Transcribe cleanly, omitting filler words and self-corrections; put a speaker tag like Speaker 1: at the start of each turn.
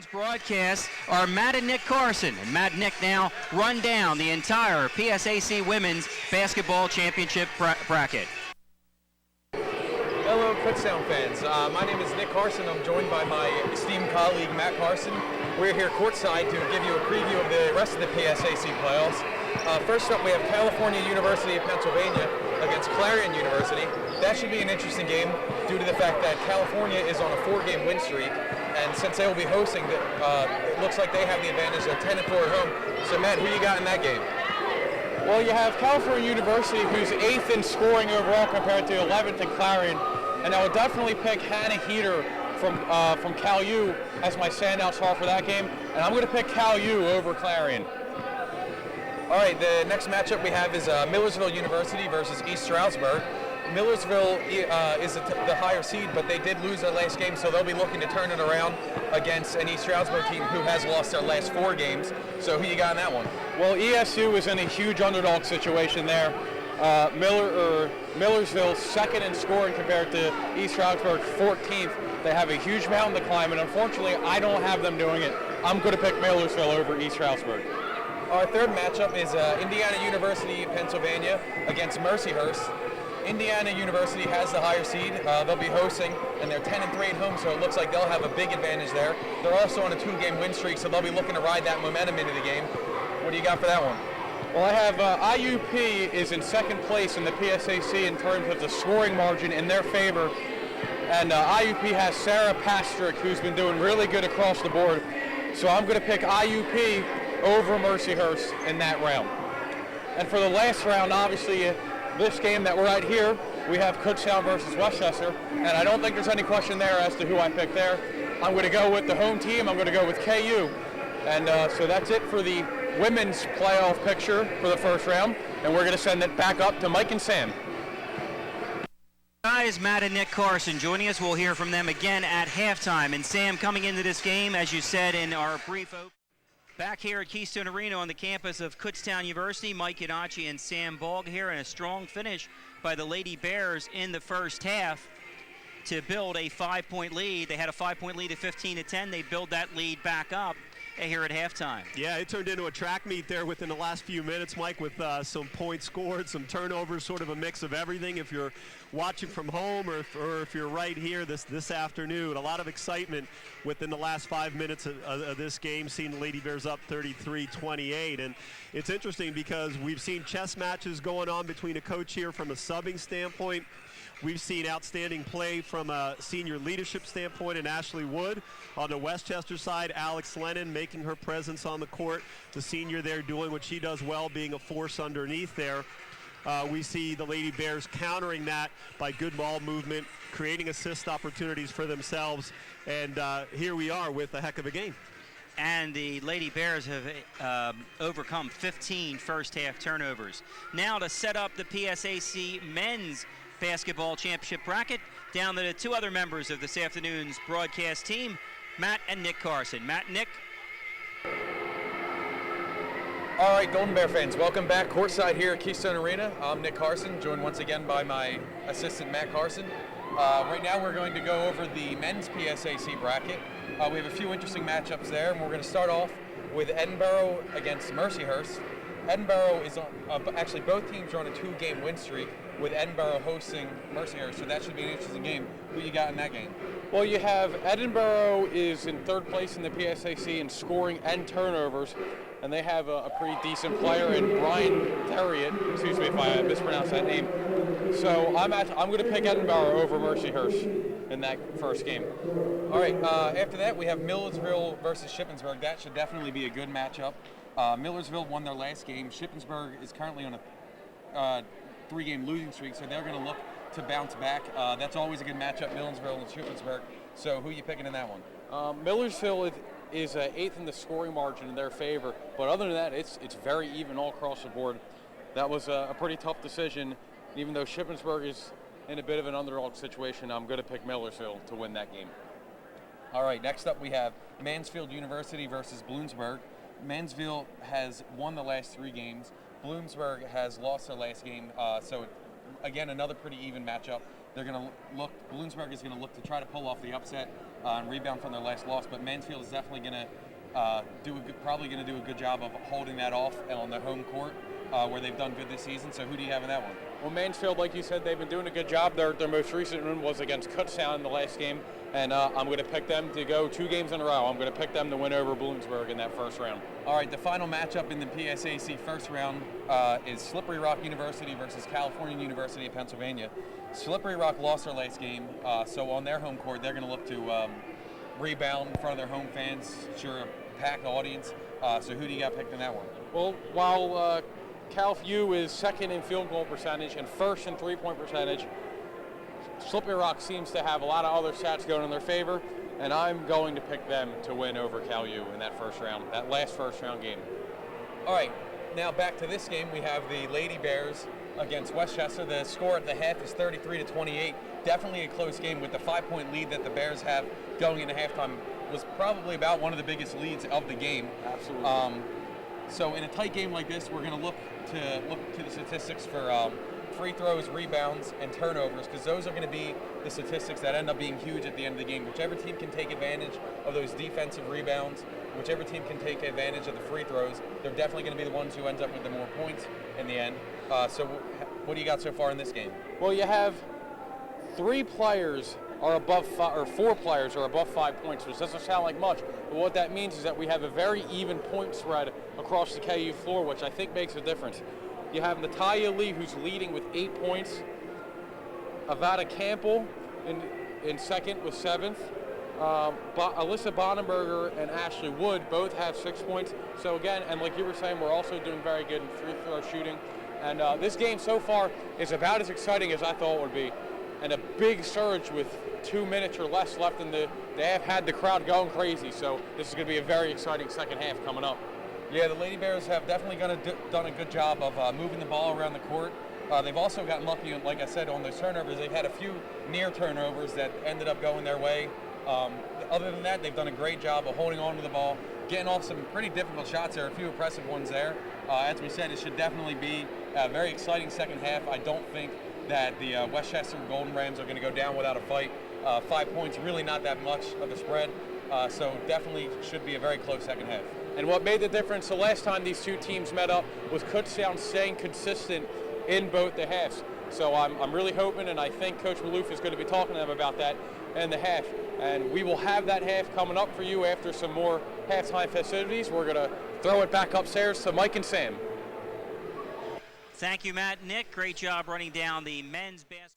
Speaker 1: Broadcast are Matt and Nick Carson. And Matt and Nick now run down the entire PSAC Women's Basketball Championship bracket.
Speaker 2: Hello, Kutztown fans. My name is Nick Carson. I'm joined by my esteemed colleague, Matt Carson. We're here courtside to give you a preview of the rest of the PSAC playoffs. First up, we have California University of Pennsylvania against Clarion University. That should be an interesting game due to the fact that California is on a 4-game win streak. And since they will be hosting, it looks like they have the advantage. They're 10-4 at home. So, Matt, who you got in that game?
Speaker 3: Well, you have California University, who's 8th in scoring overall compared to 11th in Clarion. And I would definitely pick Hannah Heater from Cal U as my standout star for that game. And I'm going to pick Cal U over Clarion.
Speaker 2: All right, the next matchup we have is Millersville University versus East Stroudsburg. Millersville is the higher seed, but they did lose their last game, so they'll be looking to turn it around against an East Stroudsburg team who has lost their last 4 games. So who you got in that one?
Speaker 3: Well, ESU is in a huge underdog situation there. Millersville 2nd in scoring compared to East Stroudsburg 14th. They have a huge mountain to climb, and unfortunately, I don't have them doing it. I'm going to pick Millersville over East Stroudsburg.
Speaker 2: Our third matchup is Indiana University of Pennsylvania against Mercyhurst. Indiana University has the higher seed. They'll be hosting, and they're 10-3 at home, so it looks like they'll have a big advantage there. They're also on a 2-game win streak, so they'll be looking to ride that momentum into the game. What do you got for that one?
Speaker 3: Well, I have IUP is in 2nd place in the PSAC in terms of the scoring margin in their favor. And IUP has Sarah Pastrick, who's been doing really good across the board. So I'm going to pick IUP over Mercyhurst in that round. And for the last round, obviously, this game that we're at here, we have Kutztown versus Westchester. And I don't think there's any question there as to who I pick there. I'm going to go with the home team. I'm going to go with KU. And so that's it for the women's playoff picture for the first round. And we're going to send it back up to Mike and Sam.
Speaker 1: Guys, Matt and Nick Carson joining us. We'll hear from them again at halftime. And Sam, coming into this game, as you said in our brief opening, back here at Keystone Arena on the campus of Kutztown University, Mike Idachi and Sam Balg here, and a strong finish by the Lady Bears in the first half to build a 5-point lead. They had a 5-point lead at 15-10. They build that lead back up here at halftime.
Speaker 4: Yeah, it turned into a track meet there within the last few minutes, Mike, with some points scored, some turnovers, sort of a mix of everything. If you're watching from home or if you're right here this afternoon, a lot of excitement within the last 5 minutes of this game, seeing the Lady Bears up 33-28. And it's interesting because we've seen chess matches going on between a coach here from a subbing standpoint. We've seen outstanding play from a senior leadership standpoint in Ashley Wood. On the Westchester side, Alex Lennon making her presence on the court. The senior there doing what she does well, being a force underneath there. We see the Lady Bears countering that by good ball movement, creating assist opportunities for themselves. And here we are with a heck of a game.
Speaker 1: And the Lady Bears have overcome 15 first-half turnovers. Now to set up the PSAC men's basketball championship bracket, down to the 2 other members of this afternoon's broadcast team, Matt and Nick Carson. Matt and Nick.
Speaker 2: All right, Golden Bear fans, welcome back courtside here at Keystone Arena. I'm Nick Carson, joined once again by my assistant, Matt Carson. Right now we're going to go over the men's PSAC bracket. We have a few interesting matchups there, and we're going to start off with Edinburgh against Mercyhurst. Edinburgh is actually both teams are on a 2-game win streak, with Edinburgh hosting Mercyhurst, so that should be an interesting game. Who you got in that game?
Speaker 3: Well, you have Edinburgh is in 3rd place in the PSAC in scoring and turnovers, and they have a pretty decent player in Brian Theriot. Excuse me if I mispronounce that name. So I'm going to pick Edinburgh over Mercyhurst in that first game.
Speaker 2: All right. After that, we have Millersville versus Shippensburg. That should definitely be a good matchup. Millersville won their last game. Shippensburg is currently on a 3-game losing streak, so they're going to look to bounce back. That's always a good matchup, Millersville and Shippensburg. So who are you picking in that one?
Speaker 3: Millersville is 8th in the scoring margin in their favor, but other than that, it's very even all across the board. That was a pretty tough decision. Even though Shippensburg is in a bit of an underdog situation, I'm going to pick Millersville to win that game.
Speaker 2: All right, next up we have Mansfield University versus Bloomsburg. Mansfield has won the last 3 games. Bloomsburg has lost their last game, so again, another pretty even matchup. They're going to look, Bloomsburg is going to look to try to pull off the upset and rebound from their last loss, but Mansfield is definitely going to probably going to do a good job of holding that off on their home court, where they've done good this season. So who do you have in that one?
Speaker 3: Well, Mansfield, like you said, they've been doing a good job. Their most recent win was against Kutztown in the last game, and I'm going to pick them to go 2 games in a row. I'm going to pick them to win over Bloomsburg in that first round.
Speaker 2: All right, the final matchup in the PSAC first round is Slippery Rock University versus California University of Pennsylvania. Slippery Rock lost their last game, so on their home court, they're going to look to rebound in front of their home fans, sure, a packed audience. So who do you got picked in that one?
Speaker 3: Well, while Cal U is second in field goal percentage and first in three-point percentage, Slippery Rock seems to have a lot of other stats going in their favor, and I'm going to pick them to win over Cal U in that first round, that last first round game.
Speaker 2: All right, now back to this game. We have the Lady Bears against Westchester. The score at the half is 33-28. Definitely a close game with the 5-point lead that the Bears have going into halftime. Was probably about one of the biggest leads of the game.
Speaker 3: Absolutely.
Speaker 2: So in a tight game like this, we're going to look to the statistics for free throws, rebounds, and turnovers, because those are going to be the statistics that end up being huge at the end of the game. Whichever team can take advantage of those defensive rebounds, whichever team can take advantage of the free throws, they're definitely going to be the ones who ends up with the more points in the end. So what do you got so far in this game?
Speaker 3: Well, you have 3 players are above 5, or 4 players are above 5 points, which doesn't sound like much, but what that means is that we have a very even point spread across the KU floor, which I think makes a difference. You have Natalia Lee, who's leading with 8 points, Avada Campbell in second with 7th, Alyssa Bonenberger and Ashley Wood both have 6 points. So again, and like you were saying, we're also doing very good in free throw shooting, and this game so far is about as exciting as I thought it would be. And a big surge with 2 minutes or less left in they have had the crowd going crazy. So this is going to be a very exciting second half coming up.
Speaker 2: Yeah, the Lady Bears have definitely done a good job of moving the ball around the court. They've also gotten lucky, like I said, on those turnovers. They've had a few near turnovers that ended up going their way. Other than that, they've done a great job of holding on to the ball, getting off some pretty difficult shots. There are a few impressive ones there. As we said, it should definitely be a very exciting second half. I don't think that the Westchester Golden Rams are going to go down without a fight. 5 points, really not that much of a spread, so definitely should be a very close second half.
Speaker 3: And what made the difference the last time these 2 teams met up was Kutztown staying consistent in both the halves. So I'm really hoping, and I think Coach Maloof is going to be talking to them about that in the half. And we will have that half coming up for you after some more halftime festivities. We're going to throw it back upstairs to Mike and Sam.
Speaker 1: Thank you, Matt. Nick, great job running down the men's basketball.